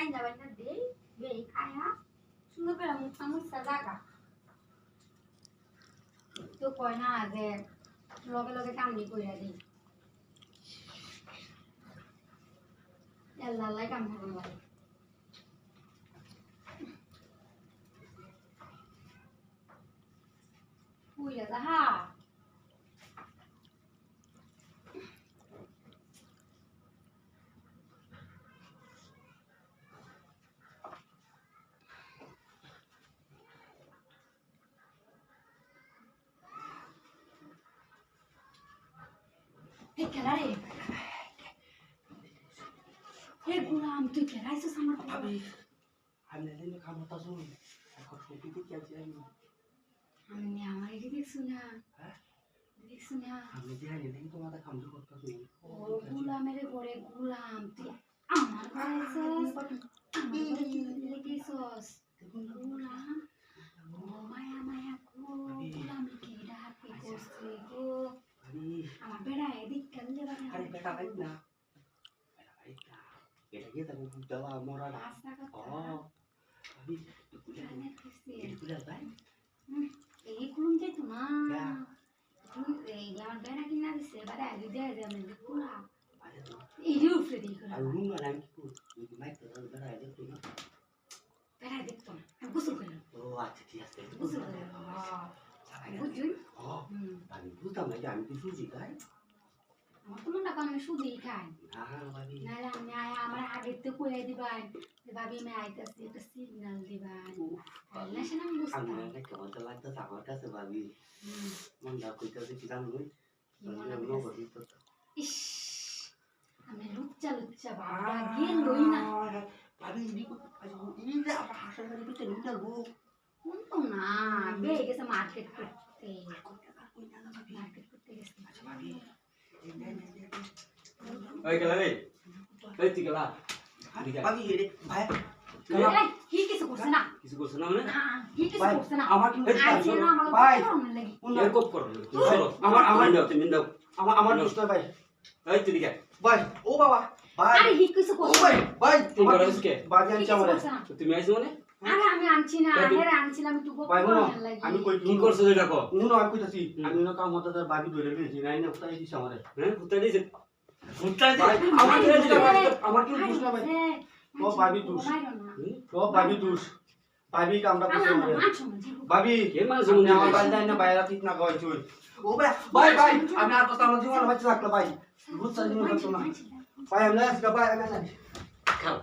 রাই যাবাই না দেই বেই খায়া সুন্দর করে মুখ মুছটা জাগা তো কয় না যে লগে লগে কামড়ি কইরা দেই আল্লাহ আল্লাহ কাম করুন লাগে কইরা যাহা খেলা রে হে গুলাম তুই খেলাইছিস আমার ভাবি আমি এদিন খামতা শুন এখন ছবি দেখে আছি আমি আমার এটি দেখছো না হ্যাঁ দেখছো না আমি যে আনি দেখি তোমাদের খামতা করতে শুন ও গুলামের ঘরে গুলাম তুই আমার ঘরে লেগেছস গুলাম ও মায়া মায়া গো গুলাম কি ডাকে করছে গো আমার বেড়া এদিক কান্দে বাড়ি আরে বেটা ভাই না এটা কি তাকে দেওয়া মরা না ও ভাবি এগুলা ভাই এই কুলুম যে তোমা এই আমার বেড়া কিনা দিছে বাড়ি আগে দেয় যে আমি গুলাম এই উঠে দিই আর রুম না আমি কি করব মাইক তো বেটা দেখতো না বেড়া দেখতো না আমি গোসল করলাম ও আচ্ছা ঠিক আছে গোসল করলাম বুঝুন আমি বুঝতাম না যে আমি কি সুজি খাই আমার তো মনে হয় আমি শুধুই খাই না ভাবি নাহলে আমি আমার আগের তো কইয়া দিবাই যে ভাবি আমি আইতাছি একটা সিগন্যাল দিবাই না সে আমি বুঝতাম আমি কেমন তো লাগতেছে আমার কাছে ভাবি মন দা কইতাছে কি জানো ইস আমি লুচ্চা লুচ্চা বাবা গেল লই না ভাবি ইনি আবার হাসার বাড়ি পিছে নিয়ে গো কোন তো না বে গেছে মার্কেট করতে মার্কেট করতে গেছে আচ্ছা ভাবি ওই গেলা রে ওই তুই গেলা ভাবি রে ভাই এই কি কিছু করছ না কিছু করছ না মানে না কি কিছু করছ না আমার কিন্তু আইছে না আমার ভাই লাগি এর কোপ কর তুই সরো আমার দাও তুমি দাও আমার দোস্ত ভাই ওই তুই দিকে ভাই ও বাবা ভাই আরে হি কিছু ও করছ ভাই ভাই তুমি বড় কে বাজি আনছি আমারে তুমি আইছো মানে আরে আমি আনছি না আরে আনছিলাম একটু গোপ ভাই করে শুনো লাগি আমি কই কি করছো এটা কো শুনো আমি কইতাছি আমি না কাম হতে তার বাবি ধরে নিয়েছি নাই না উঠাই দিছি আমারে হ্যাঁ কুত্তা দিছে ভাই আমার কি আমার কি দোষ না ভাই ও বাবি দোষ ও বাবি দোষ বাবি কামটা করছে আমারে বাবি কে মানুষ আমি আমার বাড়ি না বাইরে ঠিক না কই চুই ও ভাই ভাই ভাই আমি আর কথা আমার জীবন বাঁচতে থাকলে ভাই বুঝছ না ভাই আমি না ভাই আমি না খাও